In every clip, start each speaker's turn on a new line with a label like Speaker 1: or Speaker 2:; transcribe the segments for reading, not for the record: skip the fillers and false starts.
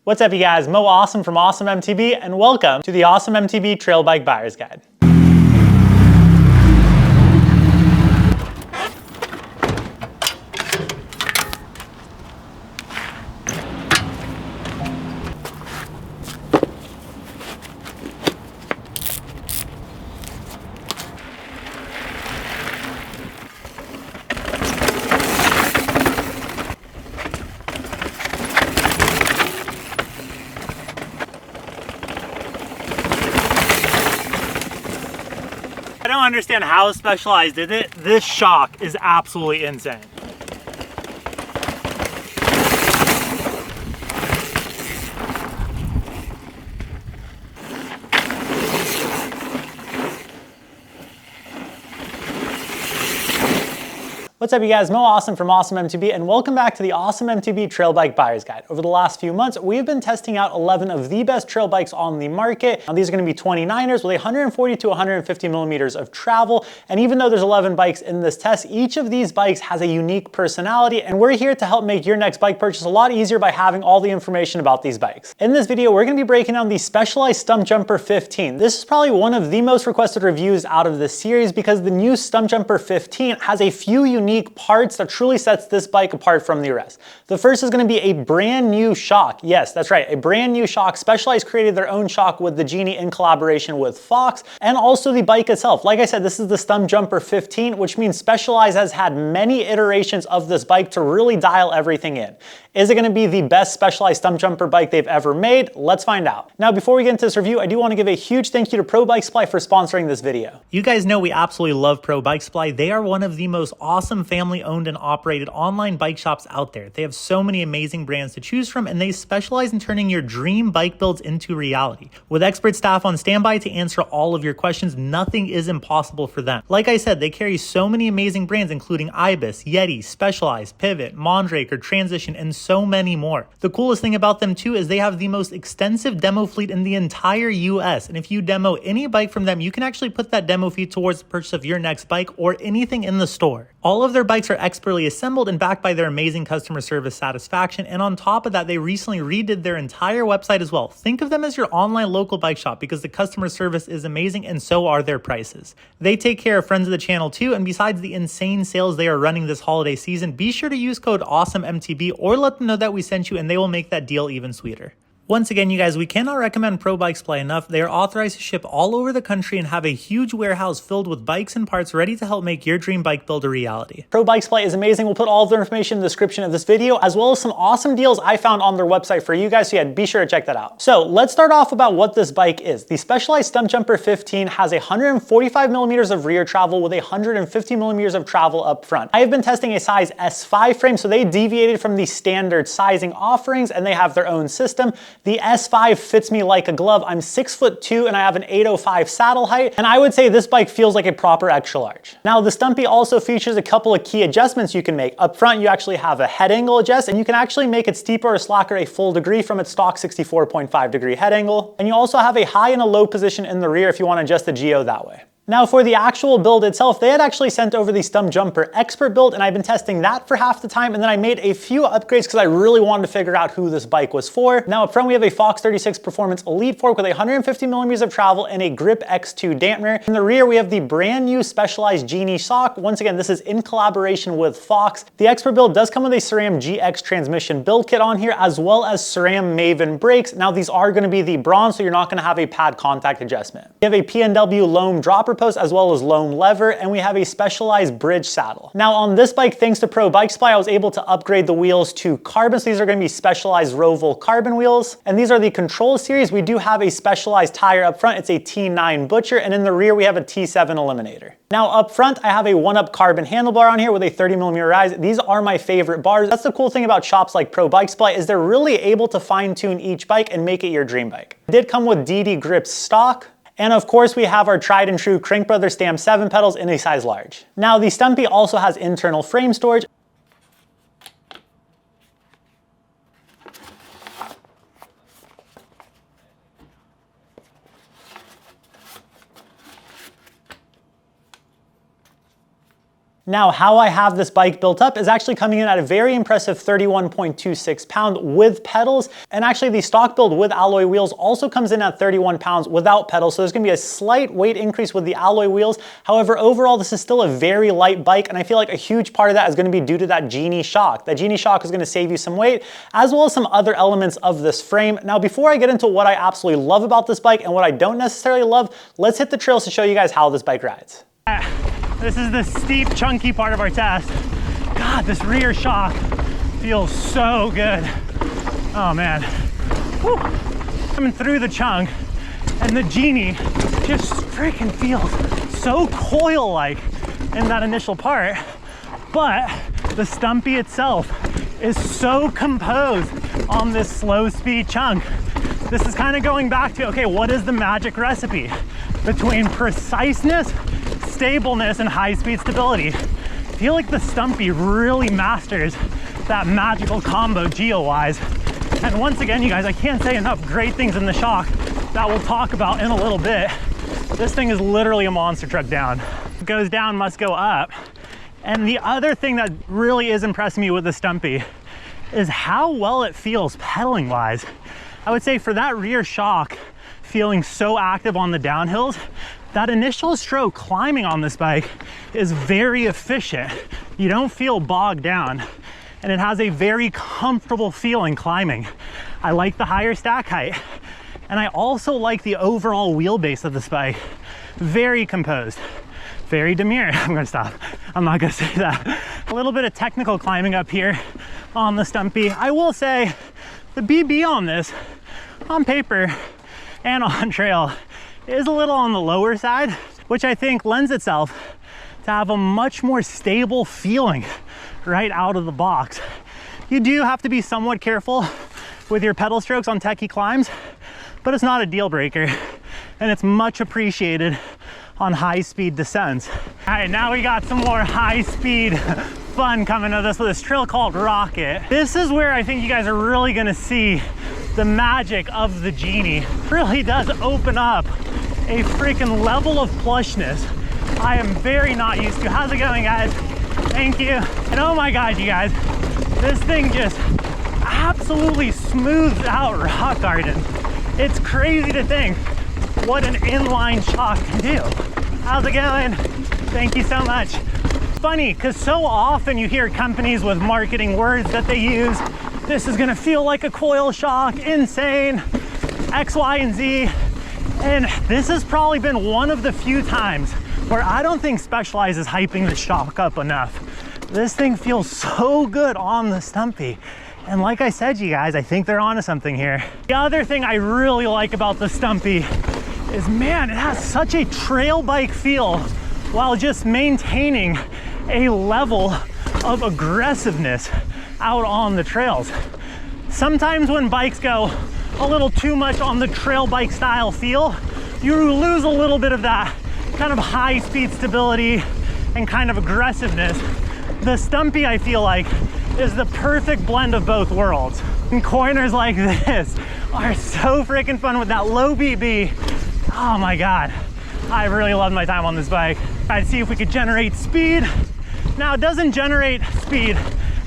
Speaker 1: What's up you guys, Mo Awesome from Awesome MTB and welcome to the Awesome MTB Trail Bike Buyer's Guide. I don't understand how Specialized did it. This shock is absolutely insane. What's up you guys, Mo Awesome from Awesome MTB and welcome back to the Awesome MTB Trail Bike Buyer's Guide. Over the last few months, we've been testing out 11 of the best trail bikes on the market. Now these are going to be 29ers with 140 to 150 millimeters of travel. And even though there's 11 bikes in this test, each of these bikes has a unique personality and we're here to help make your next bike purchase a lot easier by having all the information about these bikes. In this video, we're going to be breaking down the Specialized Stumpjumper 15. This is probably one of the most requested reviews out of this series because the new Stumpjumper 15 has a few unique parts that truly sets this bike apart from the rest. The first is going to be a brand new shock. Yes, that's right, a brand new shock. Specialized created their own shock with the Genie in collaboration with Fox, and also the bike itself. Like I said, this is the Stumpjumper 15, which means Specialized has had many iterations of this bike to really dial everything in. Is it going to be the best Specialized Stumpjumper bike they've ever made? Let's find out. Now, before we get into this review, I do want to give a huge thank you to ProBikes Supply for sponsoring this video. You guys know we absolutely love ProBikes Supply. They are one of the most awesome family-owned and operated online bike shops out there. They have so many amazing brands to choose from, and they specialize in turning your dream bike builds into reality. With expert staff on standby to answer all of your questions, nothing is impossible for them. Like I said, they carry so many amazing brands, including Ibis, Yeti, Specialized, Pivot, Mondraker, Transition, and so many more. The coolest thing about them too is they have the most extensive demo fleet in the entire US. And if you demo any bike from them, you can actually put that demo fee towards the purchase of your next bike or anything in the store. All of their bikes are expertly assembled and backed by their amazing customer service satisfaction. And on top of that, they recently redid their entire website as well. Think of them as your online local bike shop because the customer service is amazing and so are their prices. They take care of friends of the channel too. And besides the insane sales they are running this holiday season, be sure to use code AwesomeMTB or let them know that we sent you and they will make that deal even sweeter. Once again, you guys, we cannot recommend ProBikes Supply enough. They are authorized to ship all over the country and have a huge warehouse filled with bikes and parts ready to help make your dream bike build a reality. ProBikes Supply is amazing. We'll put all of their information in the description of this video, as well as some awesome deals I found on their website for you guys, so yeah, be sure to check that out. So let's start off about what this bike is. The Specialized Stumpjumper 15 has 145 millimeters of rear travel with 150 millimeters of travel up front. I have been testing a size S5 frame, so they deviated from the standard sizing offerings and they have their own system. The S5 fits me like a glove. I'm 6'2" and I have an 805 saddle height, and I would say this bike feels like a proper extra large. Now the Stumpy also features a couple of key adjustments you can make. Up front you actually have a head angle adjust, and you can actually make it steeper or slacker a full degree from its stock 64.5 degree head angle. And you also have a high and a low position in the rear if you want to adjust the geo that way. Now for the actual build itself, they had actually sent over the Stumpjumper Expert build and I've been testing that for half the time, and then I made a few upgrades because I really wanted to figure out who this bike was for. Now up front we have a Fox 36 Performance Elite fork with 150 millimeters of travel and a Grip X2 dampener. In the rear we have the brand new Specialized Genie shock. Once again, this is in collaboration with Fox. The Expert build does come with a SRAM GX transmission build kit on here, as well as SRAM Maven brakes. Now these are going to be the bronze, so you're not going to have a pad contact adjustment. We have a PNW Loam dropper post as well as Loam lever, and we have a Specialized bridge saddle. Now on this bike, thanks to ProBikes Supply, I was able to upgrade the wheels to carbon. So these are going to be Specialized Roval carbon wheels, and these are the Control series. We do have a Specialized tire up front. It's a T9 Butcher, and in the rear we have a T7 Eliminator. Now up front, I have a 1-up carbon handlebar on here with a 30mm rise. These are my favorite bars. That's the cool thing about shops like ProBikes Supply is they're really able to fine tune each bike and make it your dream bike. It did come with DD grips stock. And of course we have our tried and true Crank Brothers Stam 7 pedals in a size large. Now the Stumpy also has internal frame storage. Now, how I have this bike built up is actually coming in at a very impressive 31.26 pound with pedals. And actually the stock build with alloy wheels also comes in at 31 pounds without pedals. So there's gonna be a slight weight increase with the alloy wheels. However, overall, this is still a very light bike. And I feel like a huge part of that is gonna be due to that Genie shock. That Genie shock is gonna save you some weight, as well as some other elements of this frame. Now, before I get into what I absolutely love about this bike and what I don't necessarily love, let's hit the trails to show you guys how this bike rides.
Speaker 2: This is the steep, chunky part of our test. God, this rear shock feels so good. Oh man. Woo. Coming through the chunk, and the Genie just freaking feels so coil-like in that initial part, but the Stumpy itself is so composed on this slow speed chunk. This is kind of going back to, okay, what is the magic recipe between preciseness, stableness, and high-speed stability? I feel like the Stumpy really masters that magical combo geo-wise. And once again, you guys, I can't say enough great things in the shock that we'll talk about in a little bit. This thing is literally a monster truck down. What goes down must go up. And the other thing that really is impressing me with the Stumpy is how well it feels pedaling-wise. I would say for that rear shock feeling so active on the downhills, that initial stroke climbing on this bike is very efficient. You don't feel bogged down, and it has a very comfortable feeling climbing. I like the higher stack height, and I also like the overall wheelbase of this bike. Very composed, very demure. I'm gonna stop. I'm not gonna say that. A little bit of technical climbing up here on the Stumpy. I will say the BB on this, on paper and on trail, is a little on the lower side, which I think lends itself to have a much more stable feeling right out of the box. You do have to be somewhat careful with your pedal strokes on techie climbs, but it's not a deal breaker, and it's much appreciated on high-speed descents. All right, now we got some more high-speed fun coming to this with this trail called Rocket. This is where I think you guys are really gonna see the magic of the Genie. It really does open up a freaking level of plushness I am very not used to. How's it going, guys? Thank you. And oh my God, you guys, this thing just absolutely smooths out rock garden. It's crazy to think what an inline shock can do. How's it going? Thank you so much. Funny, because so often you hear companies with marketing words that they use. This is gonna feel like a coil shock, insane, X, Y, and Z. And this has probably been one of the few times where I don't think Specialized is hyping the shock up enough. This thing feels so good on the Stumpy. And like I said, you guys, I think they're onto something here. The other thing I really like about the Stumpy is, man, it has such a trail bike feel while just maintaining a level of aggressiveness out on the trails. Sometimes when bikes go a little too much on the trail bike style feel, you lose a little bit of that kind of high speed stability and kind of aggressiveness. The Stumpy, I feel like, is the perfect blend of both worlds. And corners like this are so freaking fun with that low BB. Oh my God, I really loved my time on this bike. I'd see if we could generate speed. Now, it doesn't generate speed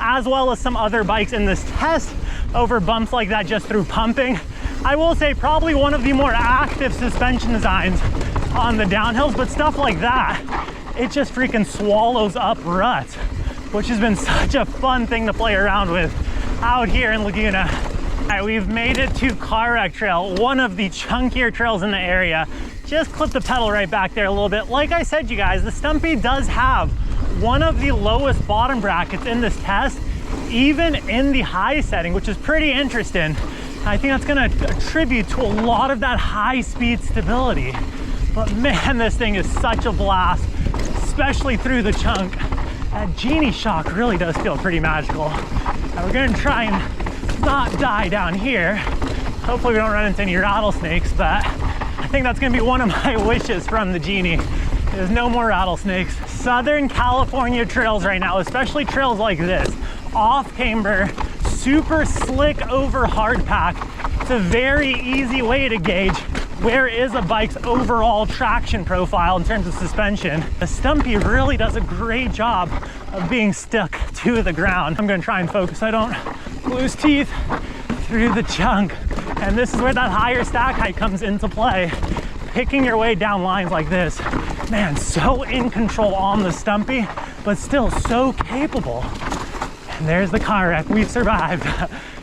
Speaker 2: as well as some other bikes in this test over bumps like that just through pumping. I will say probably one of the more active suspension designs on the downhills, but stuff like that, it just freaking swallows up ruts, which has been such a fun thing to play around with out here in Laguna. All right, we've made it to Car Wreck Trail, one of the chunkier trails in the area. Just clip the pedal right back there a little bit. Like I said, you guys, the Stumpy does have one of the lowest bottom brackets in this test, even in the high setting, which is pretty interesting. I think that's gonna attribute to a lot of that high speed stability. But man, this thing is such a blast, especially through the chunk. That Genie shock really does feel pretty magical. Now we're gonna try and not die down here. Hopefully we don't run into any rattlesnakes, but I think that's gonna be one of my wishes from the Genie. There's no more rattlesnakes. Southern California trails right now, especially trails like this, off camber, super slick over hard pack. It's a very easy way to gauge where is a bike's overall traction profile in terms of suspension. The Stumpy really does a great job of being stuck to the ground. I'm gonna try and focus so I don't lose teeth through the chunk. And this is where that higher stack height comes into play. Picking your way down lines like this, man, so in control on the Stumpy, but still so capable. And there's the car wreck, we've survived.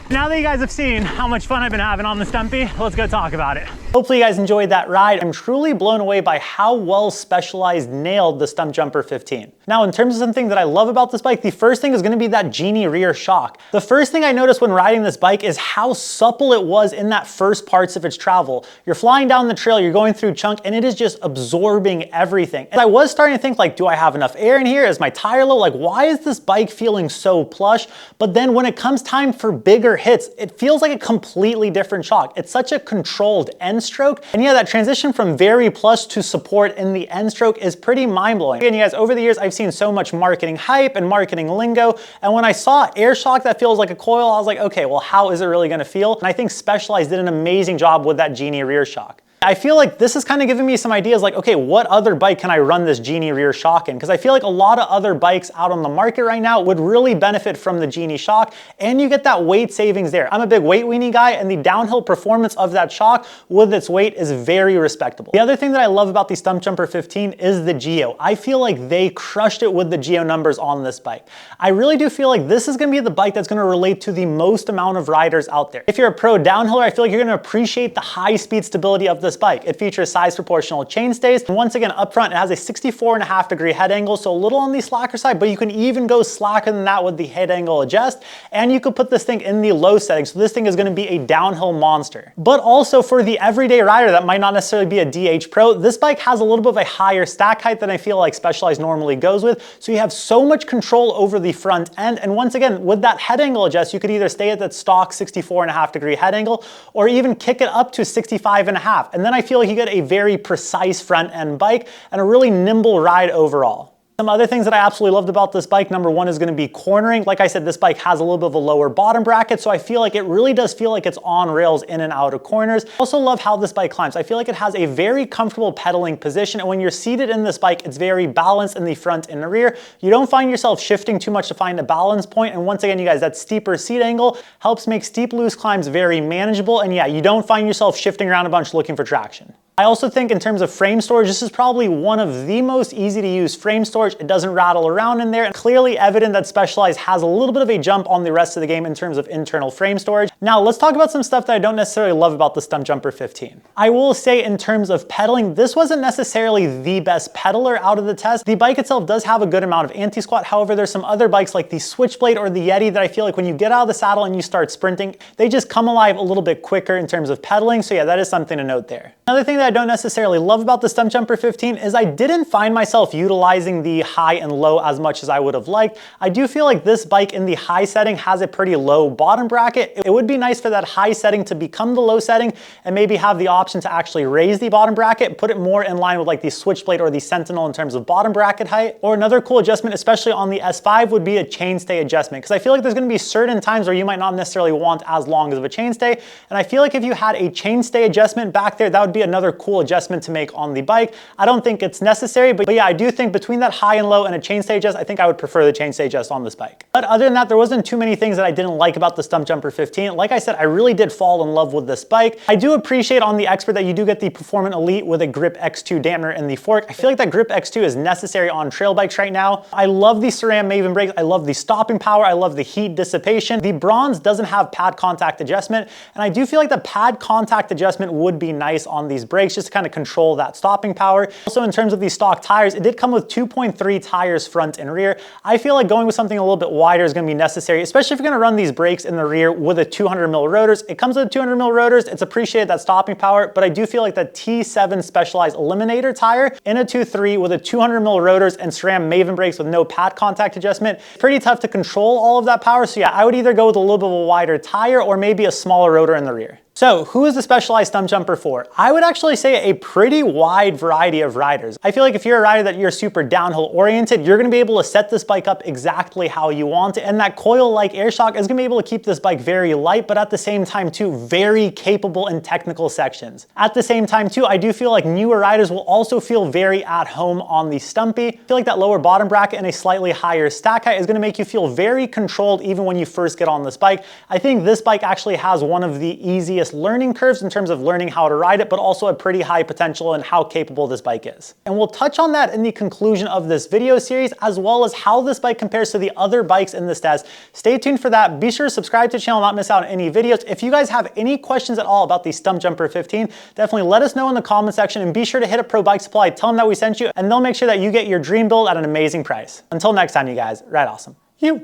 Speaker 2: Now that you guys have seen how much fun I've been having on the Stumpy, let's go talk about it.
Speaker 1: Hopefully you guys enjoyed that ride. I'm truly blown away by how well Specialized nailed the Stumpjumper 15. Now, in terms of something that I love about this bike, the first thing is gonna be that Genie rear shock. The first thing I noticed when riding this bike is how supple it was in that first parts of its travel. You're flying down the trail, you're going through chunk, and it is just absorbing everything. And I was starting to think like, do I have enough air in here? Is my tire low? Like, why is this bike feeling so plush? But then when it comes time for bigger hits, it feels like a completely different shock. It's such a controlled end stroke. And yeah, that transition from very plush to support in the end stroke is pretty mind-blowing. Again, you guys, over the years, I've seen so much marketing hype and marketing lingo. And when I saw air shock that feels like a coil, I was like, okay, well, how is it really gonna feel? And I think Specialized did an amazing job with that Genie rear shock. I feel like this is kind of giving me some ideas like, okay, what other bike can I run this Genie rear shock in? Because I feel like a lot of other bikes out on the market right now would really benefit from the Genie shock, and you get that weight savings there. I'm a big weight weenie guy, and the downhill performance of that shock with its weight is very respectable. The other thing that I love about the Stumpjumper 15 is the Geo. I feel like they crushed it with the Geo numbers on this bike. I really do feel like this is gonna be the bike that's gonna relate to the most amount of riders out there. If you're a pro downhiller, I feel like you're gonna appreciate the high speed stability of this bike. It features size proportional chainstays, and once again up front it has a 64.5-degree head angle, so a little on the slacker side, but you can even go slacker than that with the head angle adjust, and you could put this thing in the low setting, so this thing is going to be a downhill monster. But also for the everyday rider that might not necessarily be a DH Pro, this bike has a little bit of a higher stack height than I feel like Specialized normally goes with, so you have so much control over the front end, and once again with that head angle adjust you could either stay at that stock 64.5-degree head angle or even kick it up to 65.5, and then I feel like you get a very precise front end bike and a really nimble ride overall. Some other things that I absolutely loved about this bike, number one is going to be cornering. Like I said, this bike has a little bit of a lower bottom bracket, so I feel like it really does feel like it's on rails in and out of corners. I also love how this bike climbs. I feel like it has a very comfortable pedaling position, and when you're seated in this bike, it's very balanced in the front and the rear. You don't find yourself shifting too much to find a balance point, and once again, you guys, that steeper seat angle helps make steep loose climbs very manageable, and yeah, you don't find yourself shifting around a bunch looking for traction. I also think in terms of frame storage, this is probably one of the most easy to use frame storage. It doesn't rattle around in there, and clearly evident that Specialized has a little bit of a jump on the rest of the game in terms of internal frame storage. Now let's talk about some stuff that I don't necessarily love about the Stumpjumper 15. I will say in terms of pedaling, this wasn't necessarily the best pedaler out of the test. The bike itself does have a good amount of anti-squat. However, there's some other bikes like the Switchblade or the Yeti that I feel like when you get out of the saddle and you start sprinting, they just come alive a little bit quicker in terms of pedaling. So yeah, that is something to note there. Another thing that I don't necessarily love about the Stumpjumper 15 is I didn't find myself utilizing the high and low as much as I would have liked. I do feel like this bike in the high setting has a pretty low bottom bracket. It would be nice for that high setting to become the low setting and maybe have the option to actually raise the bottom bracket, put it more in line with like the Switchblade or the Sentinel in terms of bottom bracket height. Or another cool adjustment, especially on the S5, would be a chainstay adjustment, because I feel like there's going to be certain times where you might not necessarily want as long of a chainstay, and I feel like if you had a chainstay adjustment back there, that would be another cool adjustment to make on the bike. I don't think it's necessary, but yeah, I do think between that high and low and a chainstay adjust, I think I would prefer the chainstay adjust on this bike. But other than that, there wasn't too many things that I didn't like about the Stumpjumper 15. Like I said, I really did fall in love with this bike. I do appreciate on the Expert that you do get the Performant Elite with a Grip X2 dampener in the fork. I feel like that Grip X2 is necessary on trail bikes right now. I love the SRAM Maven brakes. I love the stopping power. I love the heat dissipation. The Bronze doesn't have pad contact adjustment, and I do feel like the pad contact adjustment would be nice on these brakes just to kind of control that stopping power. Also, in terms of the stock tires, it did come with 2.3 tires front and rear. I feel like going with something a little bit wider is going to be necessary, especially if you're going to run these brakes in the rear with a 200mm rotors. It comes with 200mm rotors. It's appreciated that stopping power, but I do feel like the T7 Specialized Eliminator tire in a 2.3 with a 200mm rotors and SRAM Maven brakes with no pad contact adjustment, pretty tough to control all of that power. So yeah, I would either go with a little bit of a wider tire or maybe a smaller rotor in the rear. So who is the Specialized Stumpjumper for? I would actually say a pretty wide variety of riders. I feel like if you're a rider that you're super downhill oriented, you're gonna be able to set this bike up exactly how you want it, and that coil-like air shock is gonna be able to keep this bike very light, but at the same time too, very capable in technical sections. At the same time too, I do feel like newer riders will also feel very at home on the Stumpy. I feel like that lower bottom bracket and a slightly higher stack height is gonna make you feel very controlled even when you first get on this bike. I think this bike actually has one of the easiest learning curves in terms of learning how to ride it, but also a pretty high potential in how capable this bike is. And we'll touch on that in the conclusion of this video series, as well as how this bike compares to the other bikes in this test. Stay tuned for that. Be sure to subscribe to the channel, not miss out on any videos. If you guys have any questions at all about the Stumpjumper 15, definitely let us know in the comment section, and be sure to hit up ProBike Supply, tell them that we sent you, and they'll make sure that you get your dream build at an amazing price. Until next time, you guys, ride awesome.